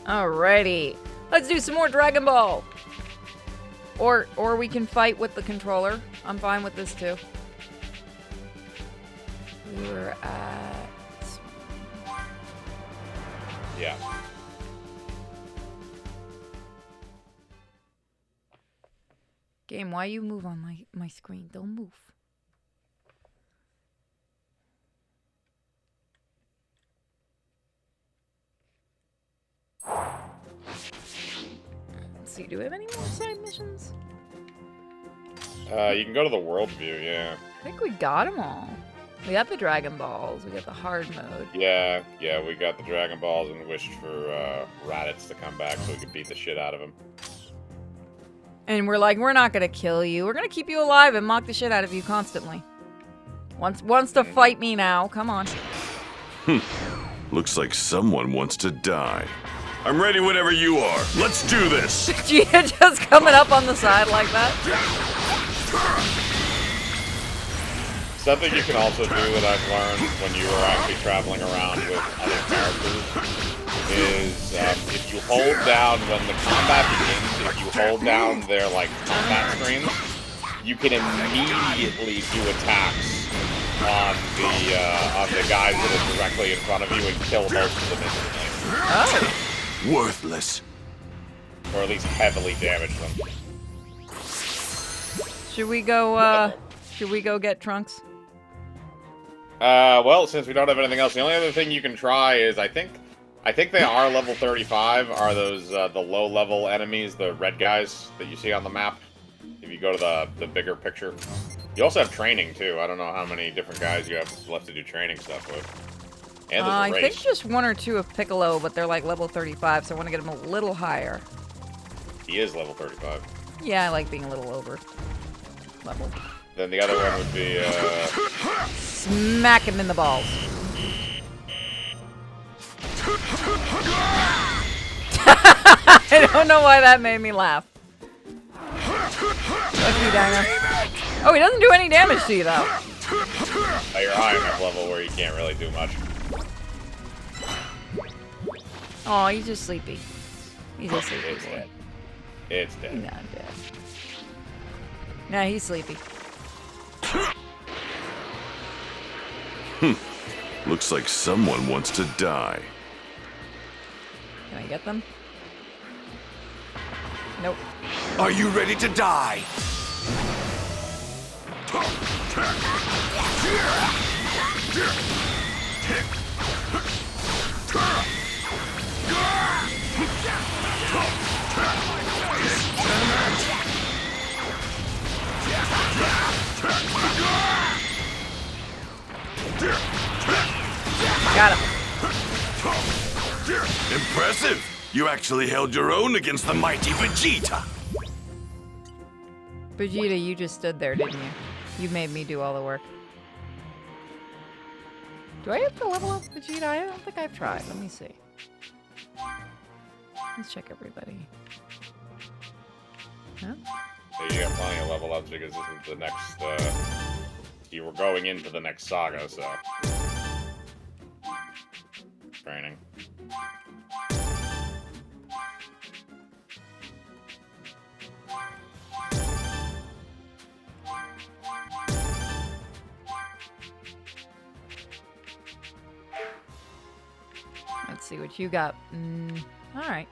Alrighty. Let's do some more Dragon Ball. Or we can fight with the controller. I'm fine with this too. We're at... Yeah. Game, why you move on my screen? Don't move. Let's see, do we have any more side missions? You can go to the world view, yeah. I think we got them all. We got the Dragon Balls. We got the hard mode. Yeah, we got the Dragon Balls and wished for Raditz to come back so we could beat the shit out of him. And we're like, we're not gonna kill you. We're gonna keep you alive and mock the shit out of you constantly. Wants to fight me now. Come on. Looks like someone wants to die. I'm ready whenever you are. Let's do this. Vegeta just coming up on the side like that. Something you can also do that I've learned when you are actually traveling around with other characters is if you hold down when the combat begins, if you hold down their like combat screens, you can immediately do attacks on the guys that are directly in front of you and kill most of them instantly. Oh. Worthless. Or at least heavily damage them. Should we go get Trunks? Well, since we don't have anything else, the only other thing you can try is I think they are level 35. Are those the low-level enemies, the red guys that you see on the map? If you go to the bigger picture, you also have training too. I don't know how many different guys you have left to do training stuff with. And there's a I race. think just one or two of Piccolo, but they're like level 35, so I want to get him a little higher. He is level 35. Yeah, I like being a little over level. Then the other one would be Smack him in the balls. I don't know why that made me laugh. Fuck you, Dino. Oh, he doesn't do any damage to you, though. You're high enough level where you can't really do much. Oh, he's just sleepy. He's just sleepy. It's dead. It's He's dead. not dead. Nah, he's sleepy. Looks like someone wants to die. Can I get them? Nope. Are you ready to die? Got him. Impressive. You actually held your own against the mighty Vegeta. Vegeta, you just stood there, didn't you? You made me do all the work. Do I have to level up Vegeta? I don't think I've tried. Let me see. Let's check everybody. Huh? You got plenty of level ups because this is the next. You were going into the next saga, so training. Let's see what you got. All right.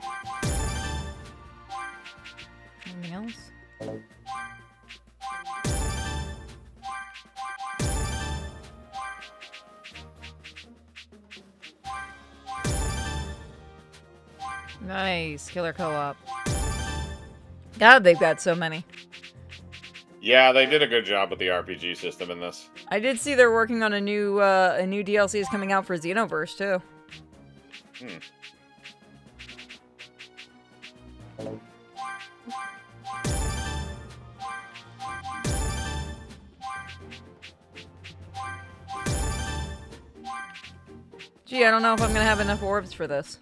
Anything else? Nice. Killer co-op. God, they've got so many. Yeah, they did a good job with the RPG system in this. I did see they're working on a new DLC is coming out for Xenoverse too. Gee, I don't know if I'm gonna have enough orbs for this.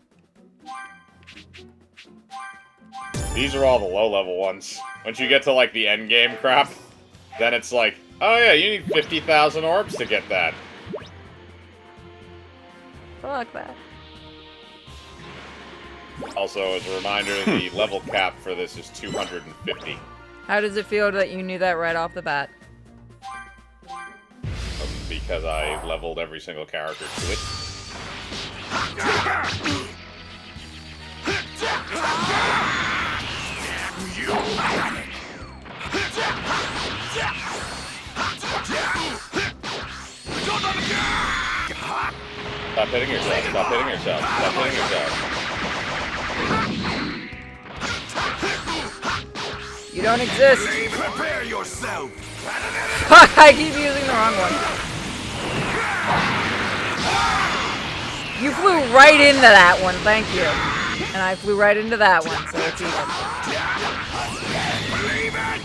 These are all the low-level ones. Once you get to, like, the endgame crap, then it's like, oh yeah, you need 50,000 orbs to get that. Fuck that. Also, as a reminder, the level cap for this is 250. How does it feel that you knew that right off the bat? Because I leveled every single character to it. Stop hitting yourself. Stop hitting yourself. Stop hitting yourself. You don't exist. Prepare yourself. Fuck, I keep using the wrong one. You flew right into that one, thank you. And I flew right into that one, so it's even. Believe it.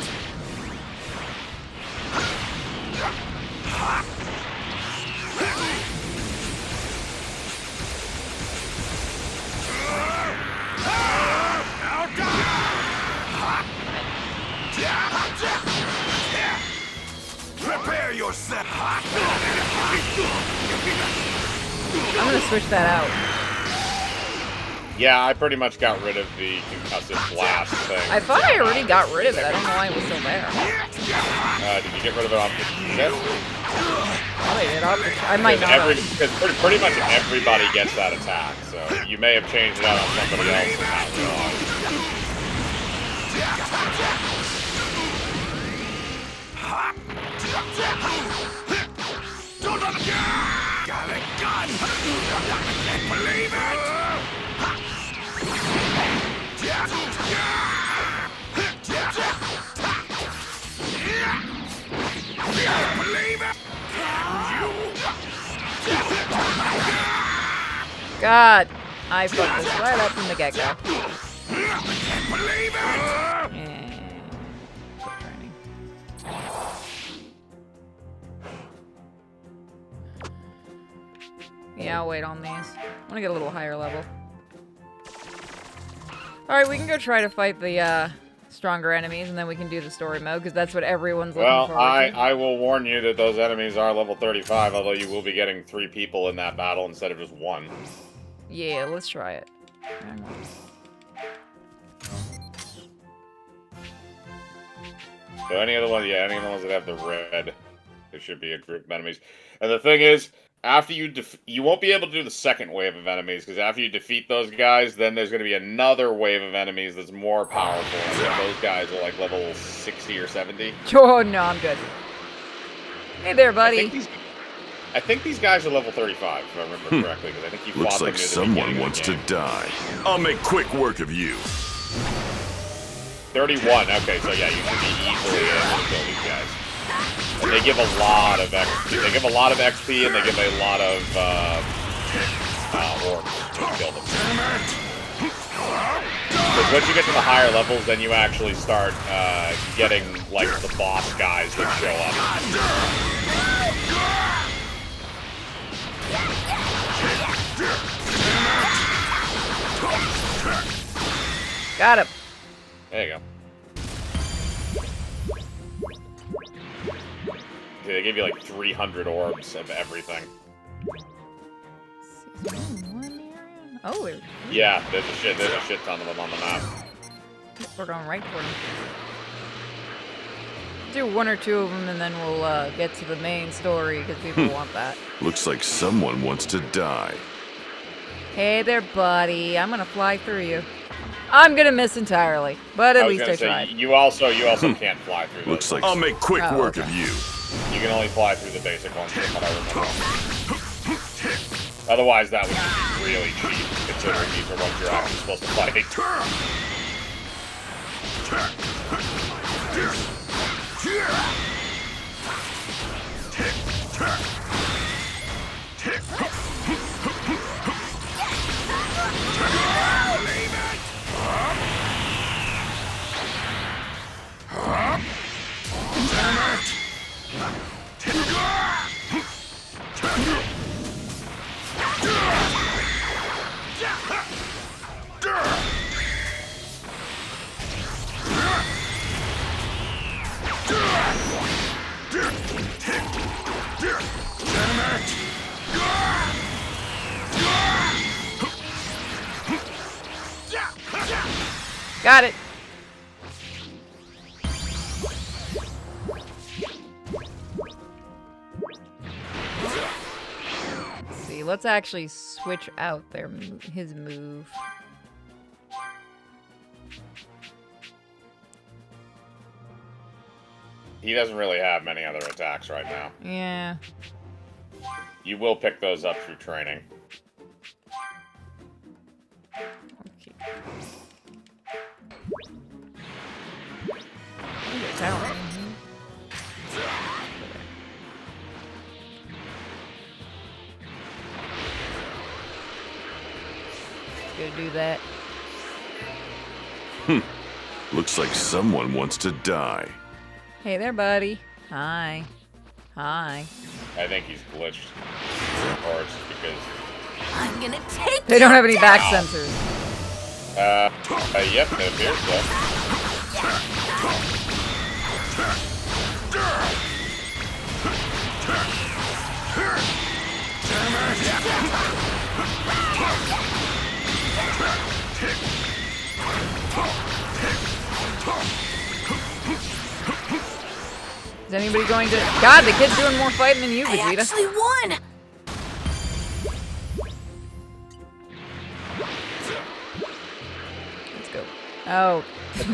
Prepare yourself. I'm gonna switch that out. Yeah, I pretty much got rid of the concussive blast thing. I thought I already got rid of it. I don't know why it was still there. Did you get rid of it off the ship? Probably did. I might not have. Because pretty much everybody gets that attack, so you may have changed it out on somebody else and not realized. Believe it. God, I fucked this right up from the get-go. Believe it. And quit training. Yeah, I'll wait on these. I want to get a little higher level. Alright, we can go try to fight the stronger enemies, and then we can do the story mode, because that's what everyone's looking Well, forward to. I will warn you that those enemies are level 35, although you will be getting 3 people in that battle instead of just 1. Yeah, let's try it. Hang on. So any of the ones that have the red, there should be a group of enemies. And the thing is, after you won't be able to do the second wave of enemies, because after you defeat those guys, then there's going to be another wave of enemies that's more powerful. And those guys are like level 60 or 70. Oh, no, I'm good. Hey there, buddy. I think these guys are level 35, if I remember correctly, because I think you fought Looks them like near the someone beginning of wants the to game. die. I'll make quick work of you. 31. Okay, so yeah, you should be easily able to kill these guys. And they give a lot of XP. They give a lot of XP, and they give a lot of orbs to kill them. Because once you get to the higher levels, then you actually start getting like the boss guys that show up. Got him. There you go. They give you like 300 orbs of everything. Oh, Yeah, there's a shit ton of them on the map. we're going right for them. Do 1 or 2 of them, and then we'll get to the main story, because people want that. Looks like someone wants to die. Hey there, buddy. I'm gonna fly through you. I'm gonna miss entirely, but at least I tried. You also can't fly through those. Looks like I'll make quick work of you. You can only fly through the basic ones, from what I remember. Otherwise, that would be really cheap, considering these are ones you're actually supposed to fight. Got it. Let's see. Let's actually switch out his move. He doesn't really have many other attacks right now. Yeah. You will pick those up through training. Okay. Ooh, a tower. Gonna do that. Looks like someone wants to die. Hey there, buddy. Hi. Hi. I think he's glitched. Or it's just because... I'm gonna take They don't have any back sensors. Yep, it appears so. Is anybody going to... God, the kid's doing more fighting than you, I Vegeta. actually won! Let's go. Oh,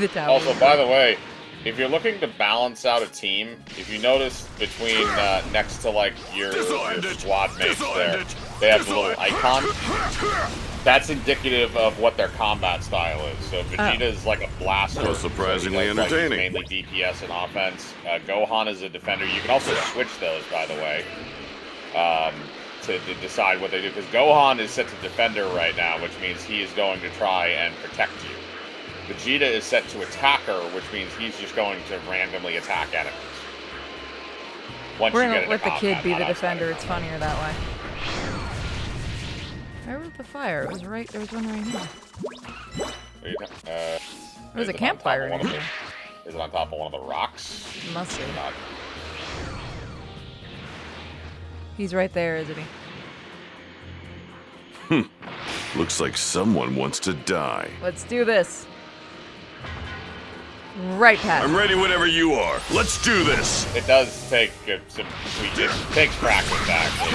the tower. Also, by the way, if you're looking to balance out a team, if you notice between next to like your squad mates there, they have the little icon. That's indicative of what their combat style is. So Vegeta is like a blaster. Well, surprisingly so he does, like, entertaining. mainly DPS and offense. Gohan is a defender. You can also switch those, by the way, to decide what they do. Because Gohan is set to defender right now, which means he is going to try and protect you. Vegeta is set to attacker, which means he's just going to randomly attack enemies. Once We're you gonna get let the into kid combat, be not the outside defender. of It's combat. funnier that way. Where was the fire? It was right. There was one right here. There There was a campfire in here. Is it on top of one of the rocks? Must be. Not. He's right there, isn't he? Looks like someone wants to die. Let's do this. Right past. I'm ready whenever you are. Let's do this. It does take some tweaks. It takes practice, actually.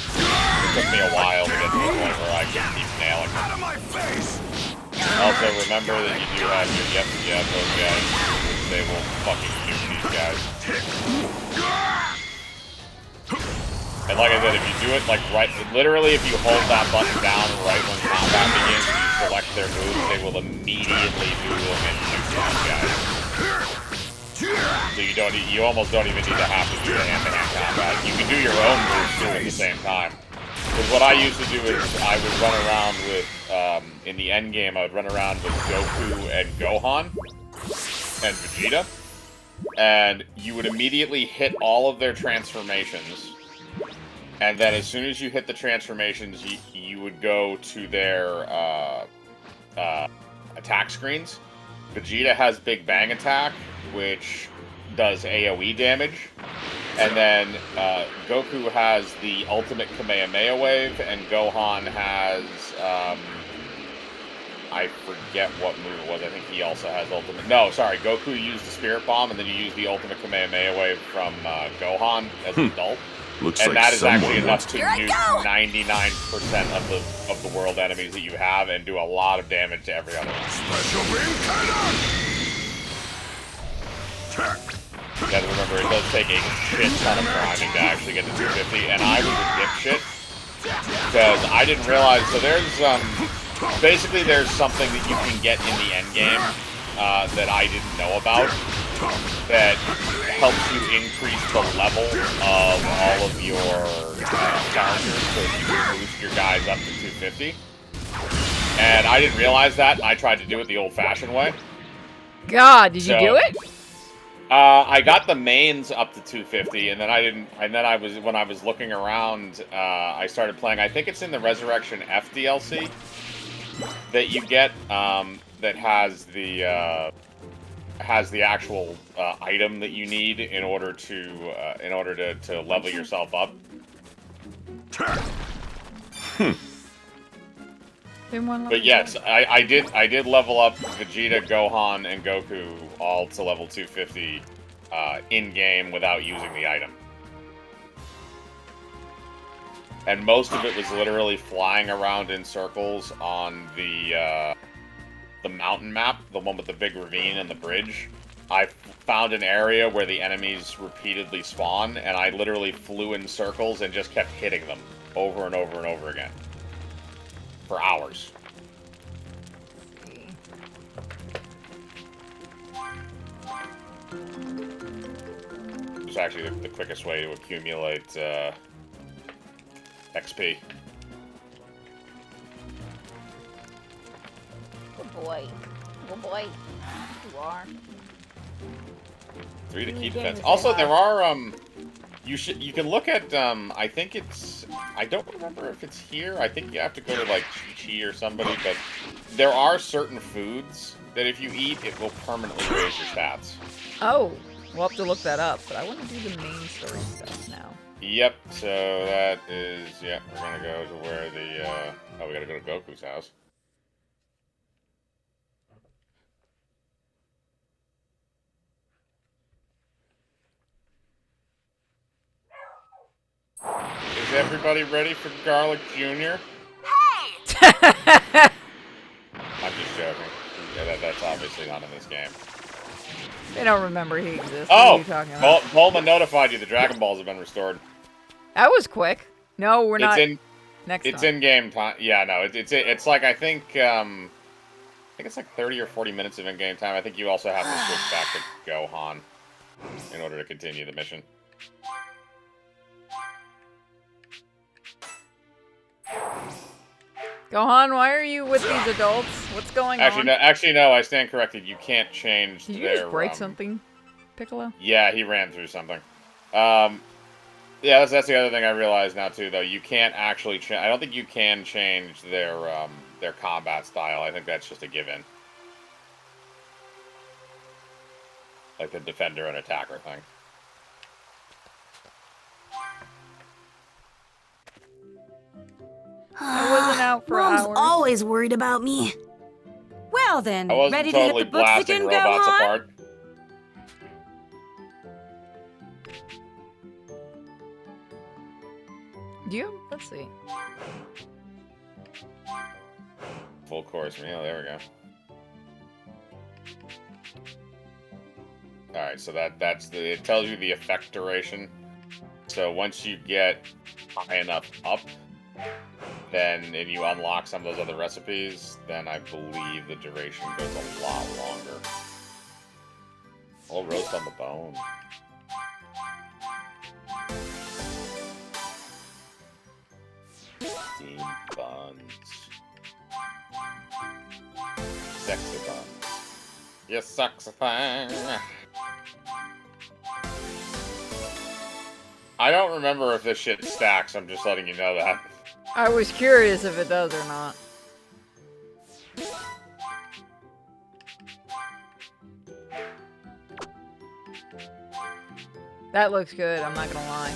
It took me a while to get to the point where I can keep nailing them. Also, remember that you do have your those guys. They will fucking shoot these guys. And like I said, if you do it like literally if you hold that button down right when combat begins, you select their moves, they will immediately do them and shoot those guys. So you almost don't even need to have to do the hand-to-hand combat. You can do your own moves too at the same time. Because what I used to do is I would run around with, in the end game, I would run around with Goku and Gohan and Vegeta, and you would immediately hit all of their transformations. And then as soon as you hit the transformations, you would go to their attack screens. Vegeta has Big Bang Attack, which does AoE damage. And then Goku has the Ultimate Kamehameha Wave, and Gohan has... I forget what move it was. I think he also has Ultimate... No, sorry. Goku used the Spirit Bomb, and then you use the Ultimate Kamehameha Wave from Gohan as an adult. Looks And like that is actually someone enough wants to Here I nuke go! 99% of the world enemies that you have and do a lot of damage to every other one. Special beam cannon. You gotta remember, it does take a shit ton of grinding to actually get to 250, and I was a dipshit, because I didn't realize, so there's, basically there's something that you can get in the endgame, that I didn't know about, that helps you increase the level of all of your characters, so you can boost your guys up to 250. And I didn't realize that, and I tried to do it the old-fashioned way. God, did you So- do it? I got the mains up to 250, and then when I was looking around, I started playing. I think it's in the Resurrection F DLC that you get that has the actual item that you need in order to level yourself up. Been one level But yes, down. I did level up Vegeta, Gohan, and Goku all to level 250 in game without using the item. And most of it was literally flying around in circles on the mountain map, the one with the big ravine and the bridge. I found an area where the enemies repeatedly spawn, and I literally flew in circles and just kept hitting them over and over and over again for hours. It's actually the quickest way to accumulate XP. Good boy. Good boy. You are. 3 to New keep game defense. is Also, very there are you can look at I think it's, I don't remember if it's here. I think you have to go to like Chi-Chi or somebody, but there are certain foods that if you eat, it will permanently raise your stats. Oh, we'll have to look that up, but I want to do the main story stuff now. Yep. So that is, yeah. We're gonna go to where the oh, we gotta go to Goku's house. Is everybody ready for Garlic Jr.? Hey! I'm just joking. Yeah, that's obviously not in this game. They don't remember he exists. What Oh! are you talking about? Bulma notified you the Dragon Balls have been restored. That was quick. No, we're not. It's Next in game time. Yeah, no, it's like I think it's like 30 or 40 minutes of in-game time. I think you also have to switch back to Gohan in order to continue the mission. Gohan, why are you with these adults? What's going on? Actually, no. I stand corrected. You can't change Did you their. just break something, Piccolo? Yeah, he ran through something. Yeah, that's the other thing I realize now too. Though you can't actually I don't think you can change their combat style. I think that's just a given. Like the defender and attacker thing. I wasn't out for Mom's hours. always worried about me. Well then, I wasn't ready totally to hit the books blasting again, robots Gohan? apart. Do you? Let's see. Full course meal. There we go. All right, so that's it tells you the effect duration. So once you get high enough up, and you unlock some of those other recipes, then I believe the duration goes a lot longer. I'll roast on the bone. Steam buns. Sexy buns. You suxify. I don't remember if this shit stacks, I'm just letting you know that. I was curious if it does or not. That looks good, I'm not gonna lie.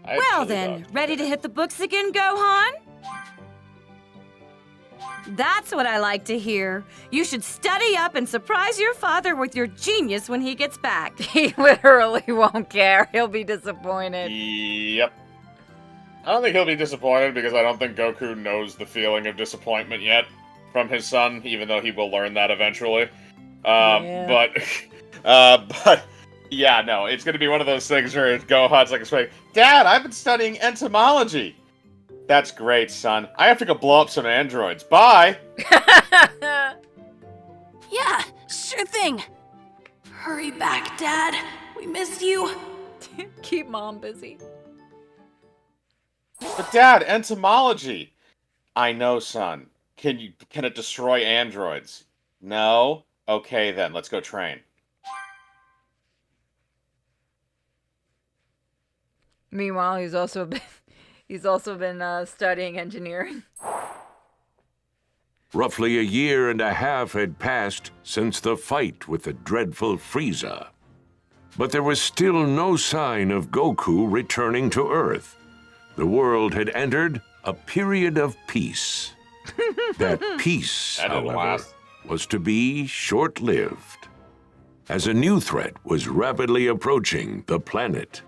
Well then, ready to hit the books again, Gohan? That's what I like to hear. You should study up and surprise your father with your genius when he gets back. He literally won't care. He'll be disappointed. Yep. I don't think he'll be disappointed because I don't think Goku knows the feeling of disappointment yet from his son, even though he will learn that eventually. Yeah. But yeah, no, it's gonna be one of those things where Gohan's like, Dad, I've been studying entomology. That's great, son. I have to go blow up some androids. Bye! Yeah, sure thing. Hurry back, Dad. We miss you. Keep Mom busy. But Dad, entomology. I know, son. Can it destroy androids? No? Okay then, let's go train. Meanwhile, he's also been studying engineering. Roughly a year and a half had passed since the fight with the dreadful Frieza. But there was still no sign of Goku returning to Earth. The world had entered a period of peace. That peace, That didn't however, last. was to be short-lived, as a new threat was rapidly approaching the planet.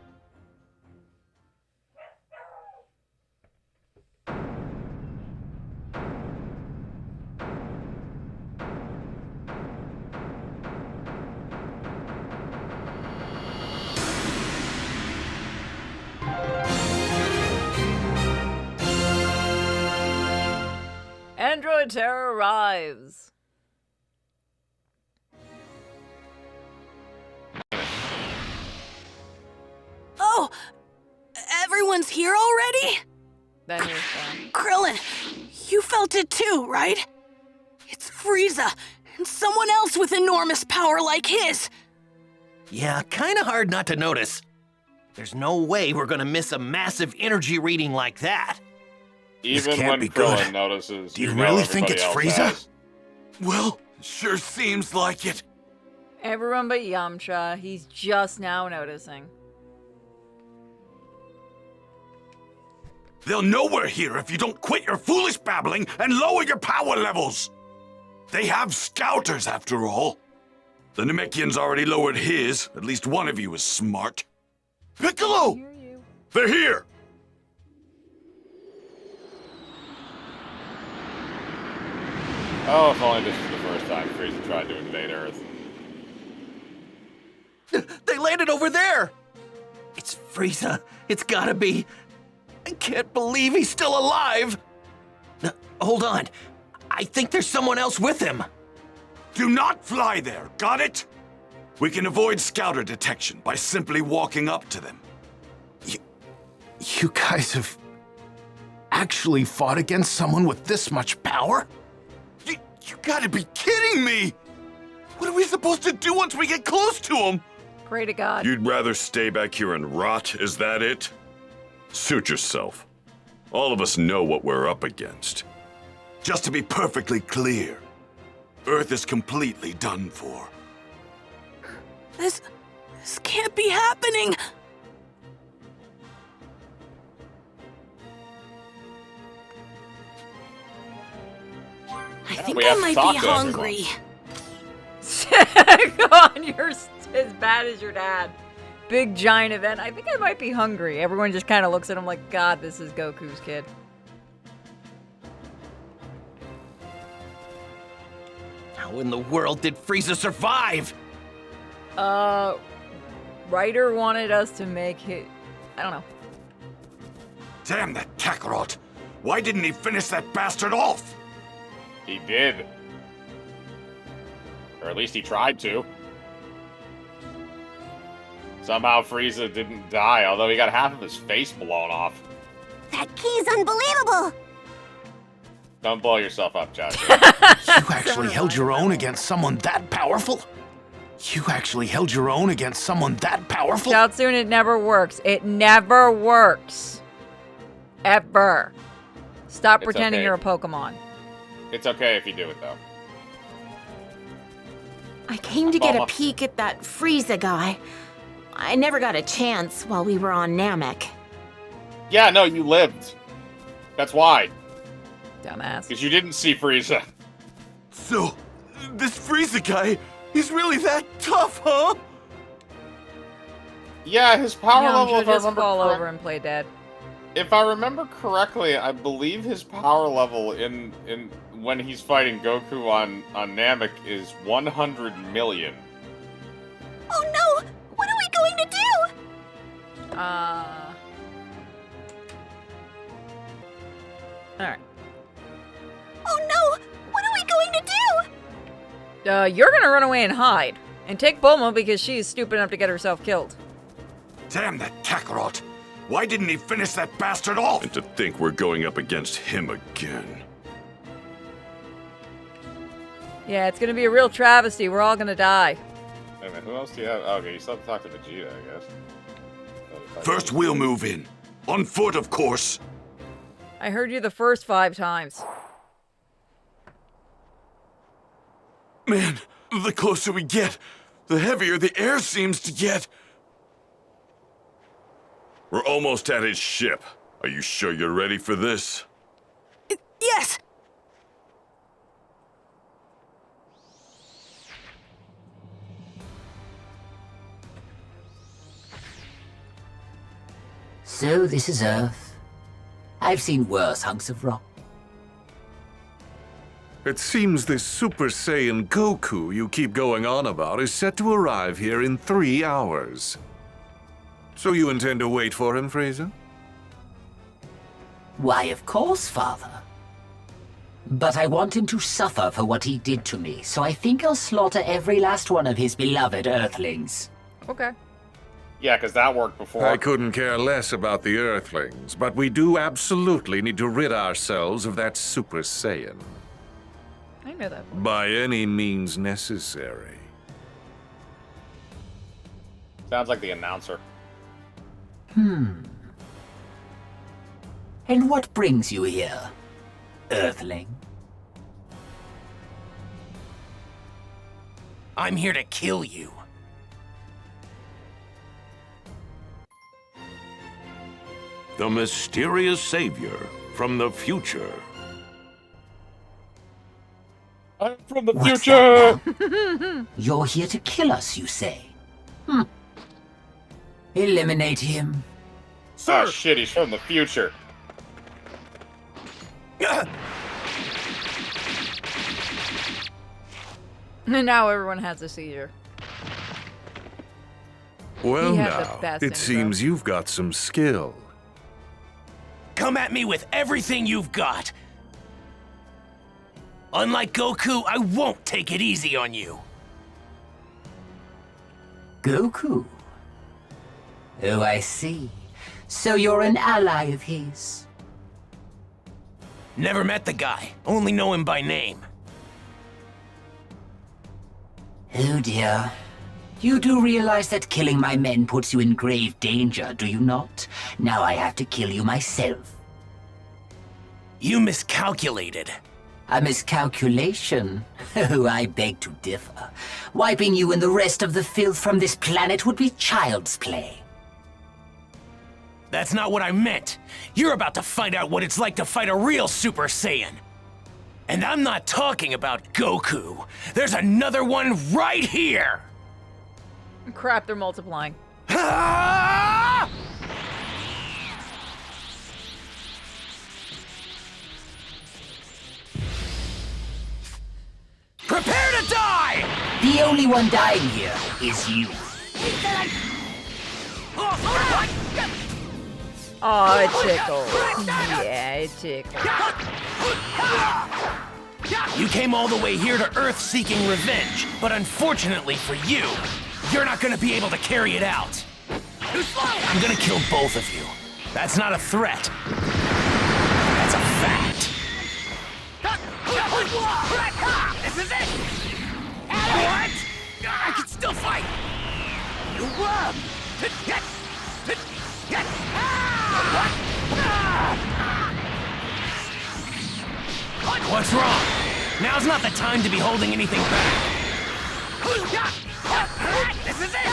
Android Terror arrives. Oh, everyone's here already? Then you're fine. Krillin, you felt it too, right? It's Frieza, and someone else with enormous power like his. Yeah, kinda hard not to notice. There's no way we're gonna miss a massive energy reading like that. Even can't when be Krillin good. notices, Do you know really think everybody it's else Frieza? has. Well, sure seems like it. Everyone but Yamcha. He's just now noticing. They'll know we're here if you don't quit your foolish babbling and lower your power levels. They have scouters, after all. The Namekian's already lowered his. At least one of you is smart. Piccolo! Hear you. They're here! Oh, if only this is the first time Frieza tried to invade Earth. They landed over there! It's Frieza. It's gotta be. I can't believe he's still alive! Hold on. I think there's someone else with him. Do not fly there, got it? We can avoid scouter detection by simply walking up to them. You guys have actually fought against someone with this much power? You gotta be kidding me! What are we supposed to do once we get close to him? Pray to God. You'd rather stay back here and rot, is that it? Suit yourself. All of us know what we're up against. Just to be perfectly clear, Earth is completely done for. This can't be happening. I think we I have to might talk be to everyone. hungry. God, you're as bad as your dad. Big giant event. I think I might be hungry. Everyone just kind of looks at him like, God, this is Goku's kid. How in the world did Frieza survive? Writer wanted us to make it. I don't know. Damn that Kakarot! Why didn't he finish that bastard off? He did. Or at least he tried to. Somehow Frieza didn't die, although he got half of his face blown off. That key's unbelievable! Don't blow yourself up, Josh. You actually held your own against someone that powerful? You actually held your own against someone that powerful? Chaotsune, it never works. It never works. Ever. Stop It's pretending okay. you're a Pokemon. It's okay if you do it, though. I came to get a Bulma. peek at that Frieza guy. I never got a chance while we were on Namek. Yeah, no, you lived. That's why. Dumbass. Because you didn't see Frieza. So, this Frieza guy, he's really that tough, huh? Yeah, his power level, Yamcha, if I just remember fall correct- over and play dead. If I remember correctly, I believe his power level in when he's fighting Goku on Namek is 100 million. Oh no! What are we going to do? Alright. Oh no! What are we going to do? You're gonna run away and hide. And take Bulma because she's stupid enough to get herself killed. Damn that Kakarot! Why didn't he finish that bastard off? And to think we're going up against him again. Yeah, it's gonna be a real travesty. We're all gonna die. Wait a minute, who else do you have? Oh, okay, you still have to talk to Vegeta, I guess. First, we'll move in. On foot, of course. I heard you the first 5 times. Man, the closer we get, the heavier the air seems to get. We're almost at his ship. Are you sure you're ready for this? Yes! So this is Earth. I've seen worse hunks of rock. It seems this Super Saiyan Goku you keep going on about is set to arrive here in 3 hours. So you intend to wait for him, Frieza? Why, of course, Father. But I want him to suffer for what he did to me, so I think I'll slaughter every last one of his beloved Earthlings. Okay. Yeah, because that worked before. I couldn't care less about the Earthlings, but we do absolutely need to rid ourselves of that Super Saiyan. I know that. By any means necessary. Sounds like the announcer. And what brings you here, Earthling? I'm here to kill you. The mysterious savior from the future. I'm from the What's future! that? You're here to kill us, you say? Eliminate him. Oh shit, he's from the future. And now everyone has a seizure. Well He had the now, best it intro. seems you've got some skill. Come at me with everything you've got. Unlike Goku, I won't take it easy on you. Goku? Oh, I see. So you're an ally of his. Never met the guy, only know him by name. Oh dear. You do realize that killing my men puts you in grave danger, do you not? Now I have to kill you myself. You miscalculated. A miscalculation? Oh, I beg to differ. Wiping you and the rest of the filth from this planet would be child's play. That's not what I meant. You're about to find out what it's like to fight a real Super Saiyan. And I'm not talking about Goku. There's another one right here! Crap, they're multiplying. Ah! Prepare to die! The only one dying here is you. Oh, it tickles. Yeah, it tickles. You came all the way here to Earth seeking revenge, but unfortunately for you, you're not gonna be able to carry it out. I'm gonna kill both of you. That's not a threat. That's a fact. This is it! What? I can still fight! What's wrong? Now's not the time to be holding anything back. This is it!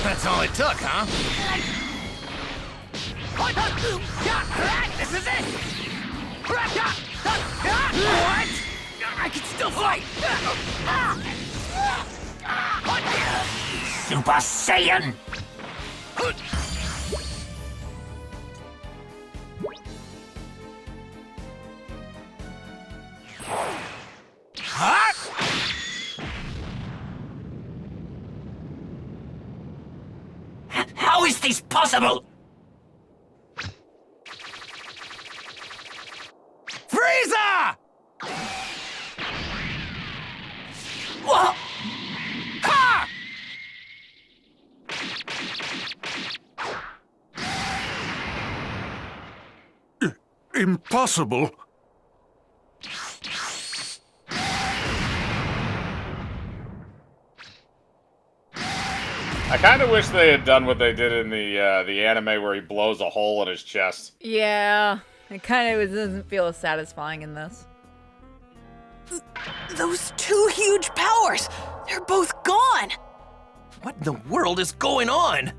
That's all it took, huh? This is it! What? I can still fight! Super Saiyan! Huh? How is this possible? Frieza! What? Ha! Impossible! I kind of wish they had done what they did in the anime where he blows a hole in his chest. Yeah. It kind of doesn't feel as satisfying in this. Those two huge powers, they're both gone. What in the world is going on?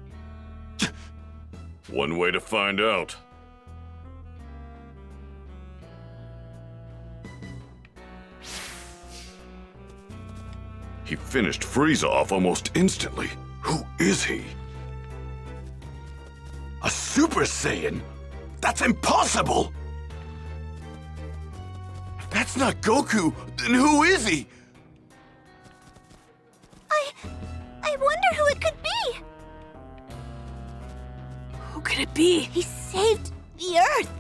One way to find out. He finished Frieza off almost instantly. Who is he? A Super Saiyan? That's impossible! If that's not Goku, then who is he? I wonder who it could be. Who could it be? He saved the Earth.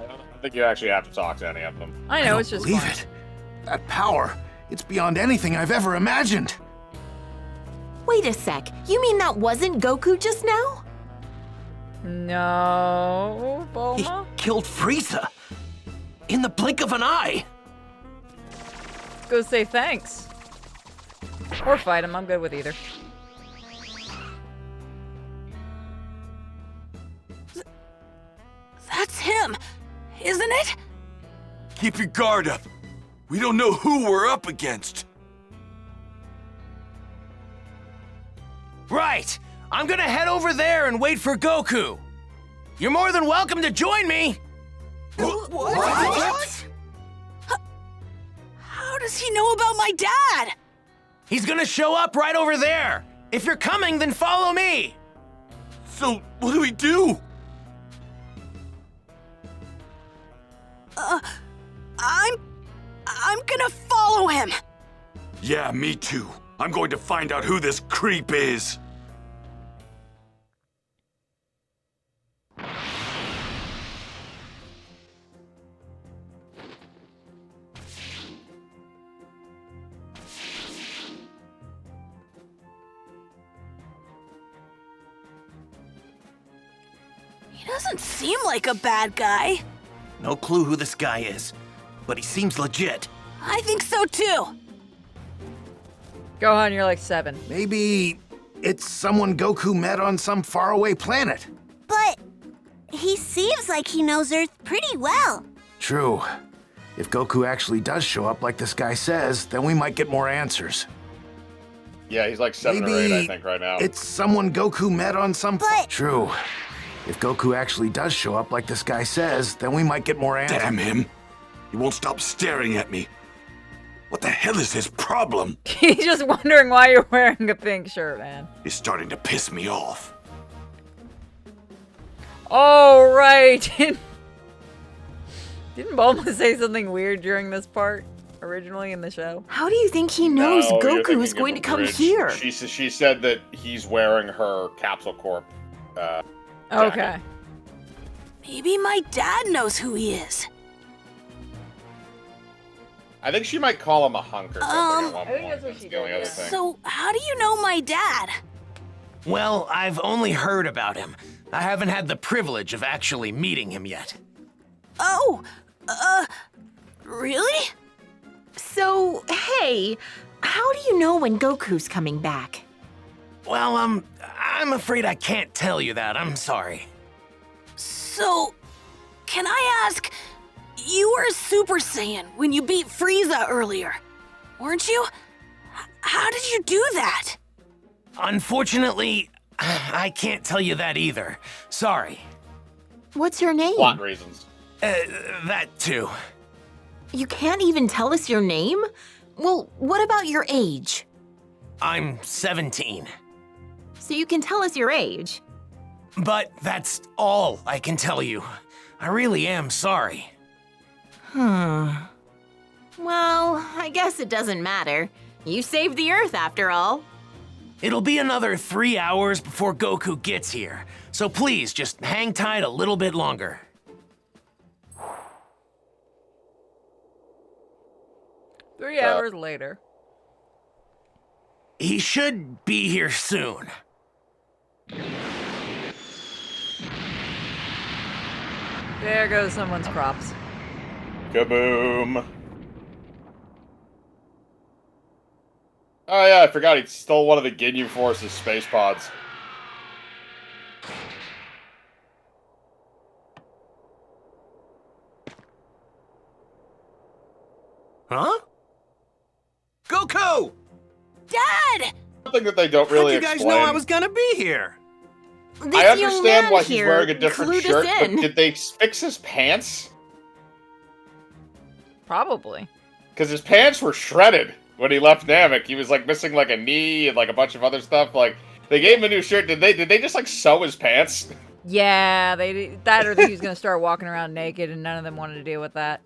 I don't think you actually have to talk to any of them. I know, it's just Believe fun. it. That power, it's beyond anything I've ever imagined. Wait a sec. You mean that wasn't Goku just now? No, He Bulma? killed Frieza. In the blink of an eye. Go say thanks. Or fight him, I'm good with either. That's him, isn't it? Keep your guard up. We don't know who we're up against. Right. I'm gonna head over there and wait for Goku. You're more than welcome to join me. What? How does he know about my dad? He's gonna show up right over there. If you're coming, then follow me. So, what do we do? I'm gonna follow him. Yeah, me too. I'm going to find out who this creep is. He doesn't seem like a bad guy. No clue who this guy is, but he seems legit. I think so too. Gohan, you're like 7. Maybe it's someone Goku met on some faraway planet. But he seems like he knows Earth pretty well. True. If Goku actually does show up like this guy says, then we might get more answers. Yeah, he's like 7 or 8, I think, right now. It's someone Goku met on some... But- True. If Goku actually does show up like this guy says, then we might get more answers. Damn him. He won't stop staring at me. What the hell is his problem? He's just wondering why you're wearing a pink shirt, man. He's starting to piss me off. Oh, right. Didn't Bulma say something weird during this part, originally in the show? How do you think he knows No, you're Goku is thinking going of to a come bridge. here? She said that he's wearing her Capsule Corp. Okay. Maybe my dad knows who he is. I think she might call him a hunk or something at one I think point. that's what she the only did, other yeah. thing. So, how do you know my dad? Well, I've only heard about him. I haven't had the privilege of actually meeting him yet. Oh, really? So, hey, how do you know when Goku's coming back? Well, I'm afraid I can't tell you that. I'm sorry. So, can I ask, you were a Super Saiyan when you beat Frieza earlier, weren't you? How did you do that? Unfortunately, I can't tell you that either. Sorry. What's your name? Plot reasons. That too. You can't even tell us your name? Well, what about your age? I'm 17. So you can tell us your age. But that's all I can tell you. I really am sorry. Well, I guess it doesn't matter. You saved the Earth after all. It'll be another 3 hours before Goku gets here, so please just hang tight a little bit longer. Three hours later. He should be here soon. There goes someone's crops. Kaboom. Oh yeah, I forgot he stole one of the Ginyu Force's space pods. Huh? Goku! Dad! Something that they don't really How'd you guys explain. know I was gonna be here? This I young understand man why he's here wearing a different clued shirt, us but in. did they fix his pants? Probably. Because his pants were shredded when he left Namek. He was like missing like a knee and like a bunch of other stuff. Like they gave him a new shirt. Did they just like sew his pants? Yeah, that or he was gonna start walking around naked, and none of them wanted to deal with that.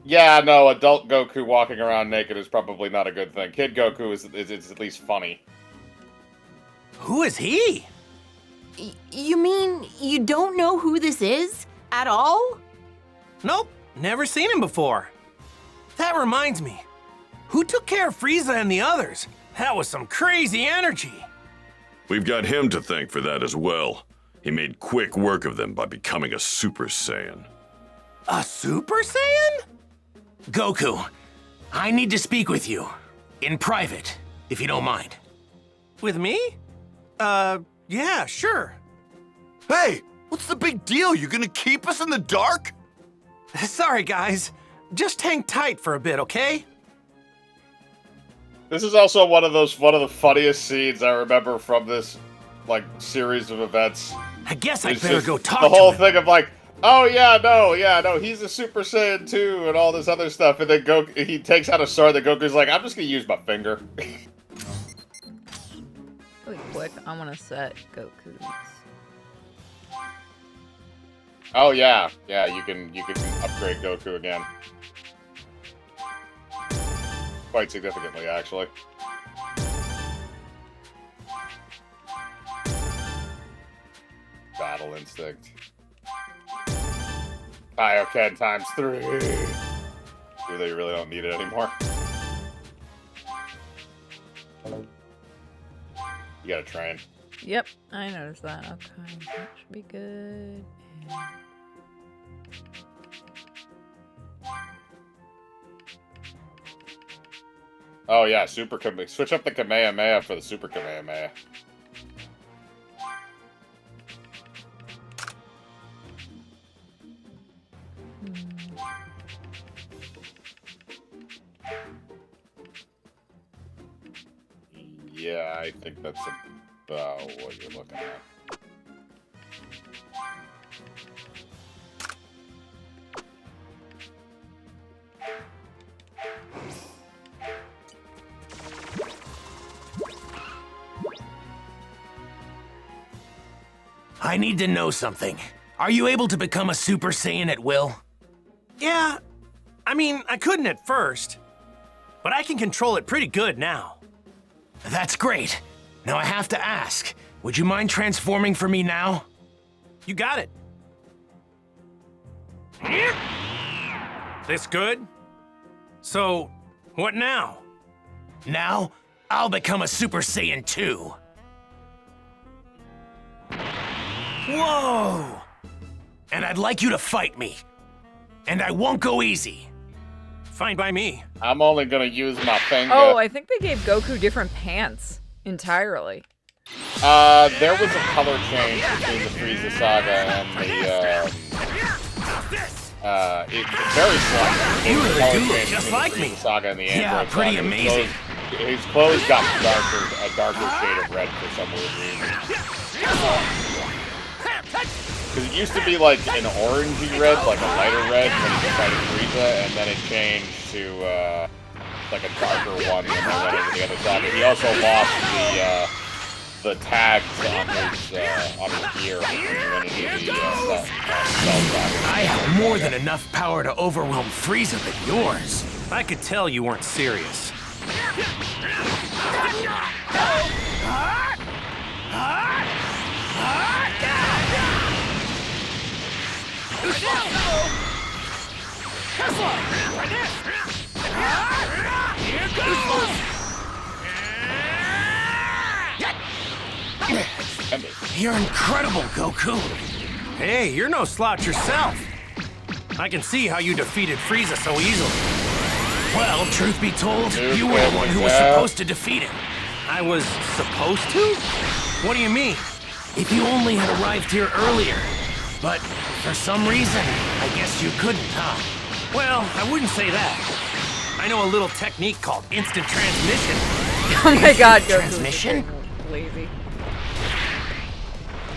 Yeah, no, adult Goku walking around naked is probably not a good thing. Kid Goku is at least funny. Who is he? You mean you don't know who this is? At all? Nope, never seen him before. That reminds me. Who took care of Frieza and the others? That was some crazy energy. We've got him to thank for that as well. He made quick work of them by becoming a Super Saiyan. A Super Saiyan? Goku, I need to speak with you. In private, if you don't mind. With me? Yeah, sure. Hey, what's the big deal? You gonna keep us in the dark? Sorry, guys. Just hang tight for a bit, okay? This is also one of the funniest scenes I remember from this like series of events. I guess I It's better just go talk the to whole him. thing of like, oh yeah, no, he's a Super Saiyan 2 and all this other stuff, and then he takes out a sword that Goku's like, I'm just gonna use my finger. Really quick, I want to set Goku's. Oh yeah, you can upgrade Goku again. Quite significantly, actually. Battle Instinct. Kaioken times 3. Do they really don't need it anymore? You gotta train. Yep, I noticed that. Okay, that should be good. Oh yeah, Super Kamehameha. Switch up the Kamehameha for the Super Kamehameha. Yeah, I think that's about what you're looking at. I need to know something. Are you able to become a Super Saiyan at will? Yeah, I mean, I couldn't at first, but I can control it pretty good now. That's great. Now I have to ask, would you mind transforming for me now? You got it. This good? So, what now? Now, I'll become a Super Saiyan 2. Whoa! And I'd like you to fight me. And I won't go easy. Fine by me. I'm only gonna use my finger. Oh, I think they gave Goku different pants entirely. There was a color change between the Frieza saga and the, it's very slight. You There's a really color do look change just between like the me. Frieza saga and the Yeah, Android pretty saga. amazing. His clothes got a darker shade of red for some weird reason. Because it used to be like an orangey red, like a lighter red when he was fighting Frieza, and then it changed to like a darker one when they went into the other saga. He also lost the tags on his gear when he went into the Cell saga. I have more than enough power to overwhelm Frieza than yours. I could tell you weren't serious. You're incredible, Goku. Hey, you're no slouch yourself. I can see how you defeated Frieza so easily. Well, truth be told, you were the one who was supposed to defeat him. I was supposed to? What do you mean? If you only had arrived here earlier. But for some reason, I guess you couldn't, huh? Well, I wouldn't say that. I know a little technique called instant transmission. Oh my god, Goku. Transmission? Lazy.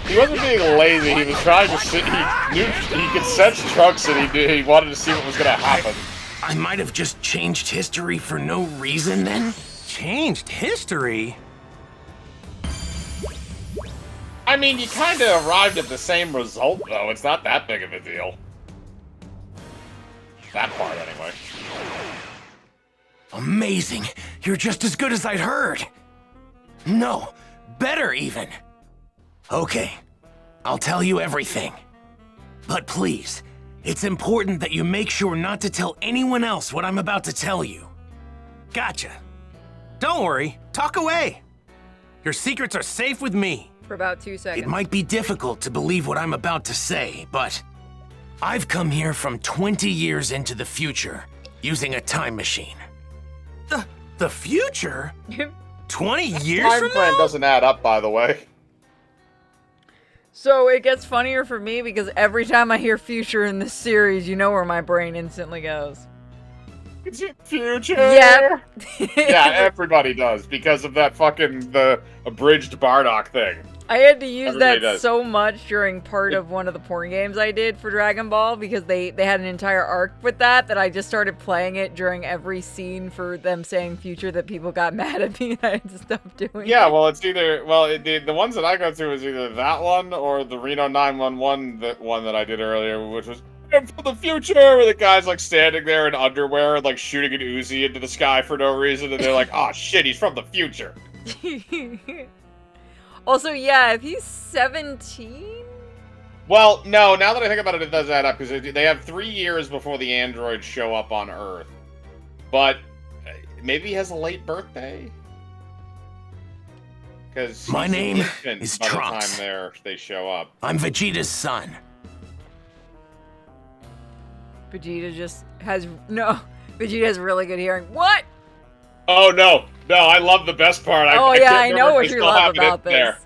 He wasn't being lazy, he was trying to see, he knew he could sense Trunks and he wanted to see what was gonna happen. I might have just changed history for no reason then? Changed history? I mean, you kinda arrived at the same result, though. It's not that big of a deal. That part, anyway. Amazing. You're just as good as I'd heard. No, better even. Okay, I'll tell you everything. But please, it's important that you make sure not to tell anyone else what I'm about to tell you. Gotcha. Don't worry, talk away. Your secrets are safe with me. For about 2 seconds. It might be difficult to believe what I'm about to say, but I've come here from 20 years into the future using a time machine. The future? 20 years Time from frame now? doesn't add up, by the way. So it gets funnier for me because every time I hear future in this series, you know where my brain instantly goes. It's your future. Yep. Yeah, everybody does because of that fucking the abridged Bardock thing. I had to use Everybody that does. so much during part of one of the porn games I did for Dragon Ball because they had an entire arc with that I just started playing it during every scene for them saying future that people got mad at me and I had to stop doing Yeah, it. well, it's either the ones that I go to is either that one or the Reno 911 one that I did earlier, which was "I'm from the future," where the guy's like standing there in underwear and like shooting an Uzi into the sky for no reason, and they're like, "Oh shit, he's from the future." Also, yeah, if he's 17? Well, no, now that I think about it, it does add up, because they have 3 years before the androids show up on Earth. But maybe he has a late birthday? Because My name is by Trunks. the time they show up. I'm Vegeta's son. Vegeta just has... No, Vegeta has really good hearing. What? Oh, no, I love the best part. Oh, I yeah, can't I remember know if what they you still love have it in about this. there.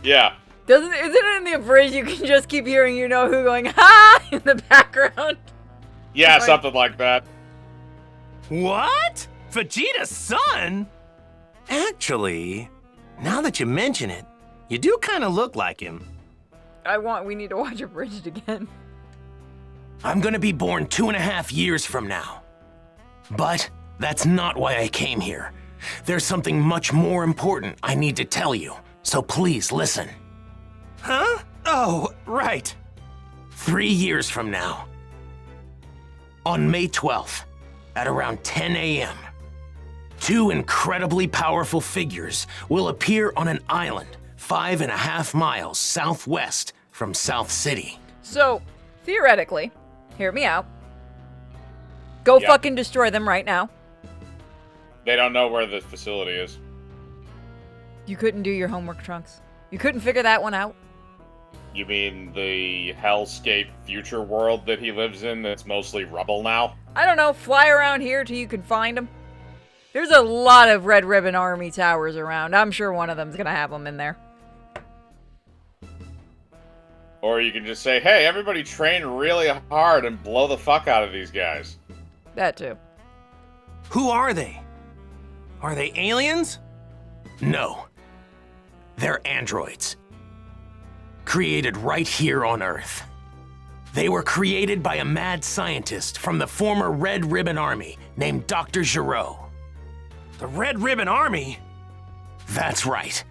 Yeah. Isn't it in the abridged you can just keep hearing you know who going, ha, in the background? Yeah, something like that. What? Vegeta's son? Actually, now that you mention it, you do kind of look like him. We need to watch Abridged again. I'm gonna be born 2.5 years from now. But that's not why I came here. There's something much more important I need to tell you, so please listen. Huh? Oh, right. 3 years from now. On May 12th, at around 10 a.m., 2 incredibly powerful figures will appear on an island 5.5 miles southwest from South City. So, theoretically, hear me out. Go fucking destroy them right now. They don't know where the facility is. You couldn't do your homework, Trunks. You couldn't figure that one out. You mean the hellscape future world that he lives in that's mostly rubble now? I don't know, fly around here till you can find them. There's a lot of Red Ribbon Army towers around. I'm sure one of them's gonna have them in there. Or you can just say, hey, everybody train really hard and blow the fuck out of these guys. That too. Who are they? Are they aliens? No. They're androids. Created right here on Earth. They were created by a mad scientist from the former Red Ribbon Army named Dr. Gero. The Red Ribbon Army? That's right.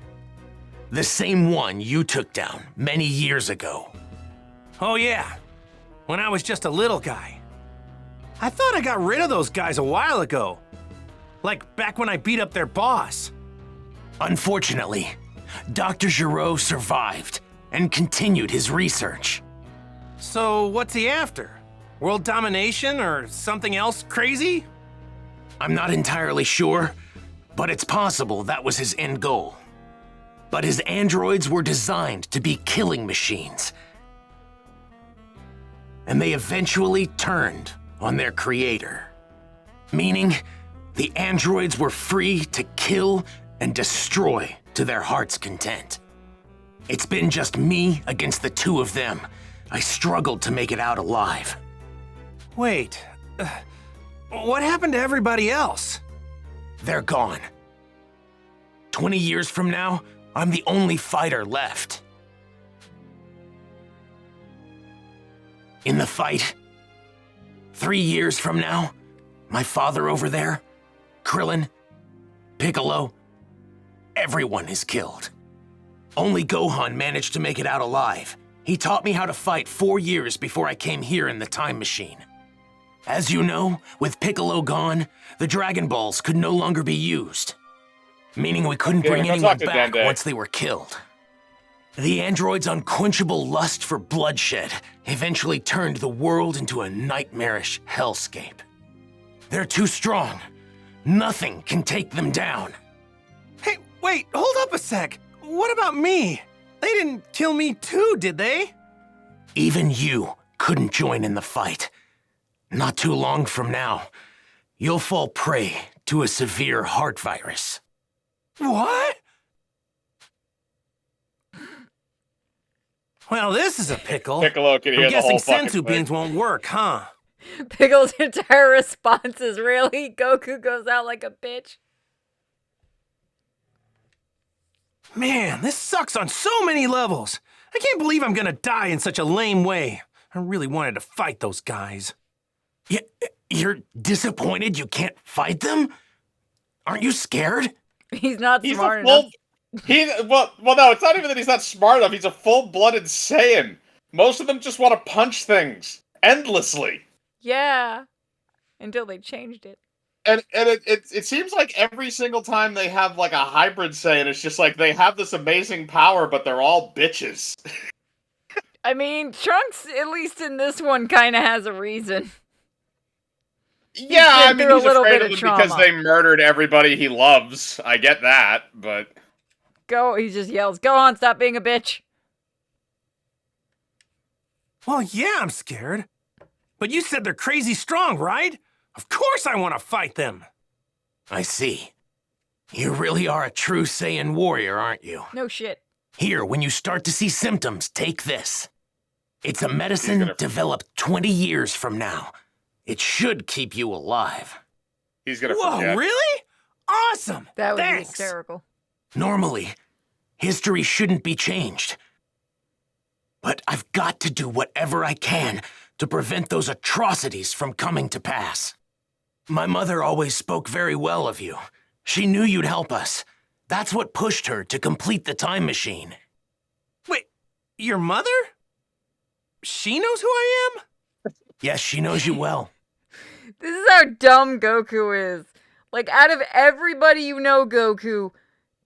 The same one you took down many years ago. Oh yeah, when I was just a little guy. I thought I got rid of those guys a while ago. Like back when I beat up their boss. Unfortunately, Dr. Gero survived and continued his research. So what's he after? World domination or something else crazy? I'm not entirely sure, but it's possible that was his end goal. But his androids were designed to be killing machines. And they eventually turned on their creator. Meaning, the androids were free to kill and destroy to their heart's content. It's been just me against the 2 of them. I struggled to make it out alive. Wait, What happened to everybody else? They're gone. 20 years from now, I'm the only fighter left. In the fight, 3 years from now, my father over there, Krillin, Piccolo, everyone is killed. Only Gohan managed to make it out alive. He taught me how to fight 4 years before I came here in the time machine. As you know, with Piccolo gone, the Dragon Balls could no longer be used, meaning we couldn't bring anyone back once they were killed. The android's unquenchable lust for bloodshed eventually turned the world into a nightmarish hellscape. They're too strong. Nothing can take them down. Hey, wait, hold up a sec. What about me? They didn't kill me too, did they? Even you couldn't join in the fight. Not too long from now, you'll fall prey to a severe heart virus. What? Well, this is a pickle. Piccolo can hear I'm the whole guessing fucking senzu thing. beans won't work, huh? Pickle's entire response is really Goku goes out like a bitch. Man, this sucks on so many levels. I can't believe I'm gonna die in such a lame way. I really wanted to fight those guys. You're disappointed you can't fight them? Aren't you scared? He's not He's smart a full. enough. Well, no, it's not even that he's not smart enough. He's a full-blooded Saiyan. Most of them just want to punch things endlessly. Yeah. Until they changed it. And it seems like every single time they have like a hybrid Saiyan, it's just like they have this amazing power, but they're all bitches. I mean, Trunks, at least in this one, kind of has a reason. Yeah, I mean, through a he's little afraid bit of of them because trauma. they murdered everybody he loves. I get that, but... He just yells, "Go on, stop being a bitch." Well, yeah, I'm scared. But you said they're crazy strong, right? Of course I want to fight them. I see. You really are a true Saiyan warrior, aren't you? No shit. Here, when you start to see symptoms, take this. It's a medicine developed 20 years from now. It should keep you alive. He's gonna Whoa, forget. really? Awesome! That would be Thanks. hysterical. Normally, history shouldn't be changed. But I've got to do whatever I can to prevent those atrocities from coming to pass. My mother always spoke very well of you. She knew you'd help us. That's what pushed her to complete the time machine. Wait, your mother? She knows who I am? Yes, she knows you well. This is how dumb Goku is. Like, out of everybody you know, Goku,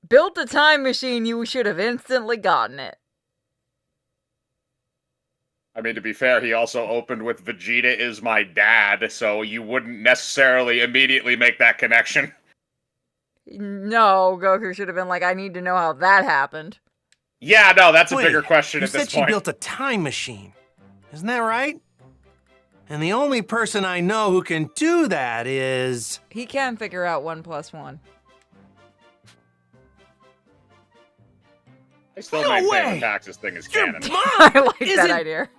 built a time machine, you should have instantly gotten it. I mean, to be fair, he also opened with Vegeta is my dad, so you wouldn't necessarily immediately make that connection. No, Goku should have been like, I need to know how that happened. Yeah, no, that's a Wait, bigger question you at this said she point. built a time machine. Isn't that right? And the only person I know who can do that is... He can figure out 1 + 1. I still No maintain way! the Taxus thing is Your canon. mom I like that isn't- idea.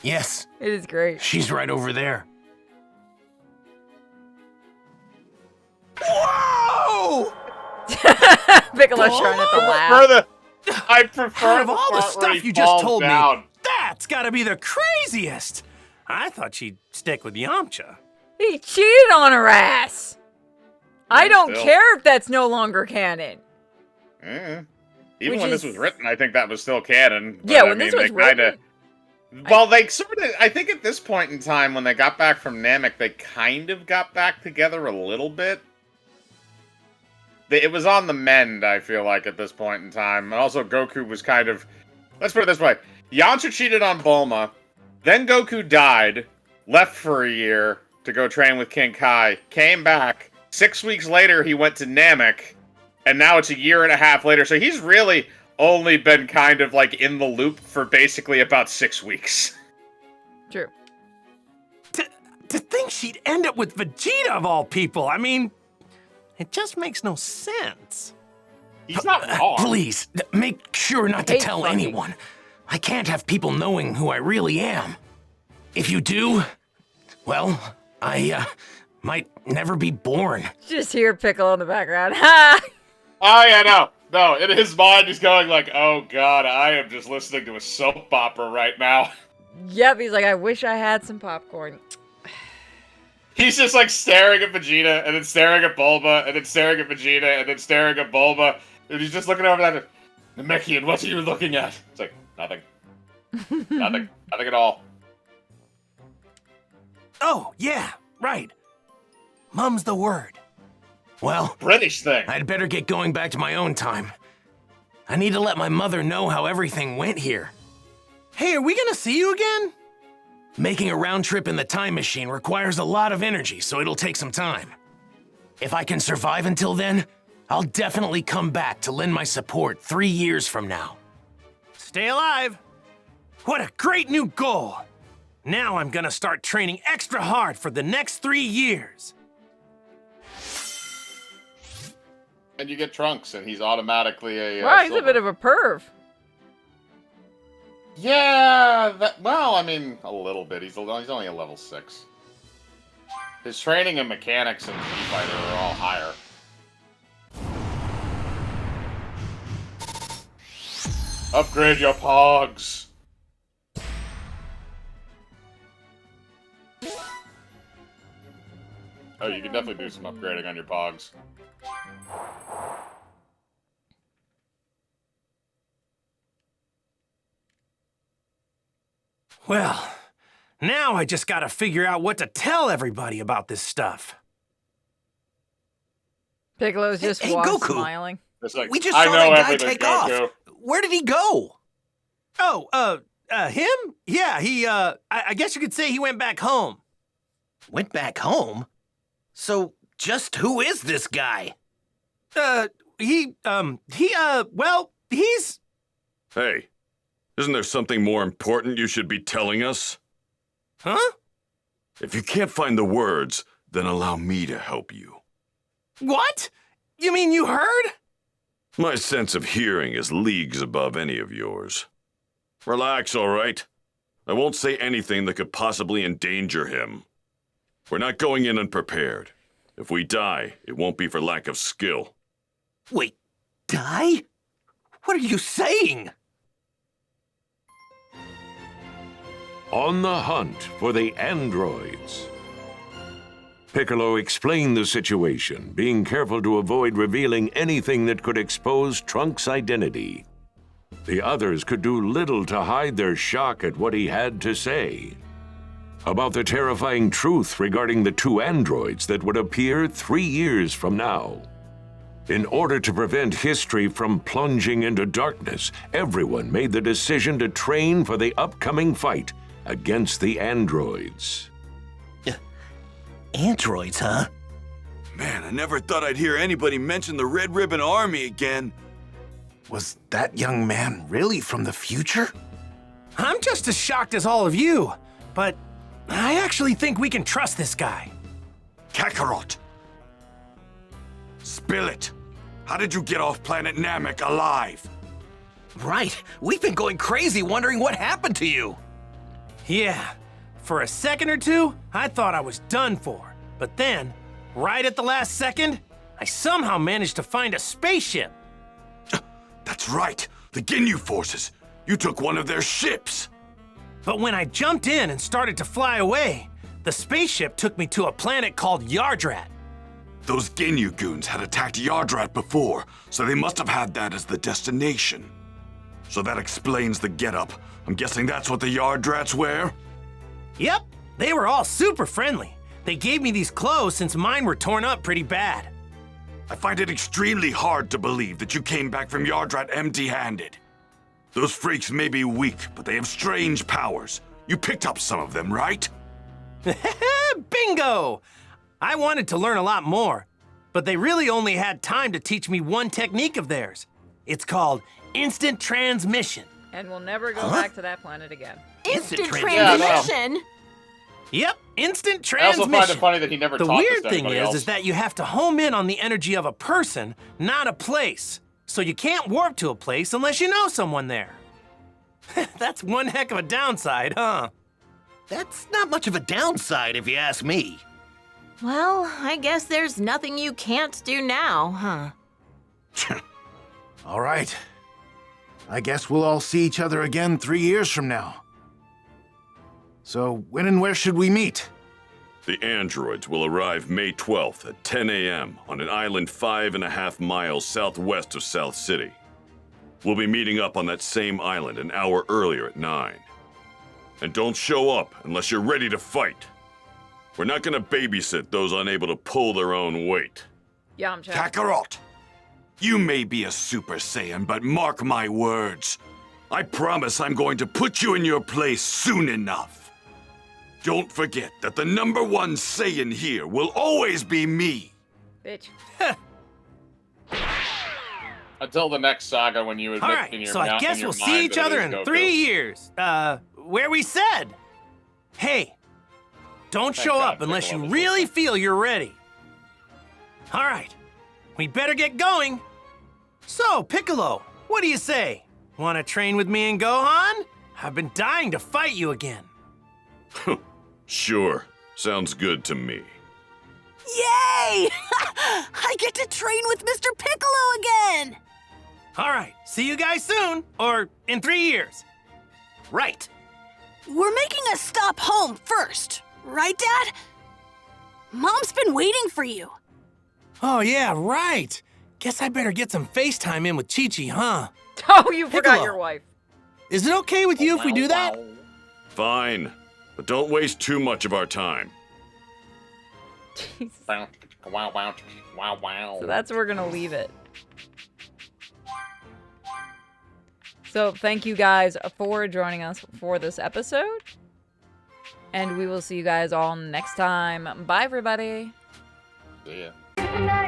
Yes, It is great. she's right over there. Whoa! Piccolo's trying not to laugh. I prefer Out of the all the part where stuff he you just falls told down. me, that's gotta be the craziest! I thought she'd stick with Yamcha. He cheated on her ass. I don't still. care if that's no longer canon. Even Which when is- this was written, I think that was still canon. But Yeah, I when this mean, was they kinda, written, Well, they sort of... I think at this point in time, when they got back from Namek, they kind of got back together a little bit. It was on the mend, I feel like, at this point in time. And also, Goku was kind of... Let's put it this way. Yamcha cheated on Bulma. Then Goku died. Left for a year to go train with King Kai. Came back. 6 weeks later, he went to Namek. And now it's a year and a half later. So he's really only been kind of, like, in the loop for basically about 6 weeks. True. To think she'd end up with Vegeta of all people, I mean, it just makes no sense. He's not wrong. Please, make sure not to Hate tell fucking. anyone. I can't have people knowing who I really am. If you do, well, I might never be born. Just hear Piccolo in the background. Ha! Oh, yeah, no. No, in his mind, he's going like, oh, God, I am just listening to a soap opera right now. Yep, he's like, I wish I had some popcorn. He's just, like, staring at Vegeta, and then staring at Bulma, and then staring at Vegeta, and then staring at Bulma. And he's just looking over that. Namekian, what are you looking at? It's like, nothing. Nothing. Nothing at all. Oh, yeah, right. Mum's the word. Well, British thing. I'd better get going back to my own time. I need to let my mother know how everything went here. Hey, are we gonna see you again? Making a round trip in the time machine requires a lot of energy, so it'll take some time. If I can survive until then, I'll definitely come back to lend my support 3 years from now. Stay alive! What a great new goal! Now I'm gonna start training extra hard for the next 3 years. And you get Trunks, and he's automatically a. Wow, he's a silver. bit of a perv. Yeah, well, I mean, a little bit. He's only a level 6. His training and mechanics and Z-Fighter are all higher. Upgrade your Pogs. Oh, you can definitely do some upgrading on your Pogs. Well, now I just gotta figure out what to tell everybody about this stuff. Piccolo's just Hey, walking, Goku. smiling. It's like, We just I saw know that guy everything, take Goku. off. Where did he go? Oh, him? Yeah, I guess you could say he went back home. Went back home? So, just who is this guy? Well, he's... Hey, isn't there something more important you should be telling us? Huh? If you can't find the words, then allow me to help you. What? You mean you heard? My sense of hearing is leagues above any of yours. Relax, all right? I won't say anything that could possibly endanger him. We're not going in unprepared. If we die, it won't be for lack of skill. Wait, die? What are you saying? On the hunt for the androids. Piccolo explained the situation, being careful to avoid revealing anything that could expose Trunks' identity. The others could do little to hide their shock at what he had to say. About the terrifying truth regarding the 2 androids that would appear 3 years from now. In order to prevent history from plunging into darkness, everyone made the decision to train for the upcoming fight against the androids. Androids, huh? Man, I never thought I'd hear anybody mention the Red Ribbon Army again. Was that young man really from the future? I'm just as shocked as all of you, but I actually think we can trust this guy. Kakarot! Spill it! How did you get off planet Namek alive? Right. We've been going crazy wondering what happened to you. Yeah, for a second or two, I thought I was done for. But then, right at the last second, I somehow managed to find a spaceship. That's right, the Ginyu forces. You took one of their ships. But when I jumped in and started to fly away, the spaceship took me to a planet called Yardrat. Those Ginyu goons had attacked Yardrat before, so they must have had that as the destination. So that explains the getup. I'm guessing that's what the Yardrats wear? Yep, they were all super friendly. They gave me these clothes since mine were torn up pretty bad. I find it extremely hard to believe that you came back from Yardrat empty-handed. Those freaks may be weak, but they have strange powers. You picked up some of them, right? Bingo! I wanted to learn a lot more, but they really only had time to teach me one technique of theirs. It's called instant transmission. And we'll never go back to that planet again. Instant Yeah, transmission? Yep, instant I also transmission. find it funny that he never The taught this weird to thing anybody else. is that you have to home in on the energy of a person, not a place. So you can't warp to a place unless you know someone there. That's one heck of a downside, huh? That's not much of a downside if you ask me. Well, I guess there's nothing you can't do now, huh? All right. I guess we'll all see each other again 3 years from now. So, when and where should we meet? The androids will arrive May 12th at 10 a.m. on an island 5.5 miles southwest of South City. We'll be meeting up on that same island an hour earlier at 9. And don't show up unless you're ready to fight. We're not gonna babysit those unable to pull their own weight. Yamcha. Kakarot, you may be a Super Saiyan, but mark my words. I promise I'm going to put you in your place soon enough. Don't forget that the #1 Saiyan here will always be me. Bitch. Until the next saga when you admit All right, in your so I in guess your we'll mind see each that it other is in Goku. 3 years. Where we said. Hey, don't Thank show God up unless you Piccolo was really listening. feel you're ready. All right, we better get going. So, Piccolo, what do you say? Want to train with me and Gohan? I've been dying to fight you again. Sure, sounds good to me. Yay! I get to train with Mr. Piccolo again! All right, see you guys soon, or in 3 years. Right. We're making a stop home first, right, Dad? Mom's been waiting for you. Oh, yeah, right. Guess I better get some FaceTime in with Chi-Chi, huh? Oh, you forgot Piccolo. your wife. Is it okay with you if we do that? Fine, but don't waste too much of our time. Jesus. Wow, wow, wow, wow. So that's where we're gonna leave it. So thank you guys for joining us for this episode. And we will see you guys all next time. Bye, everybody. See ya.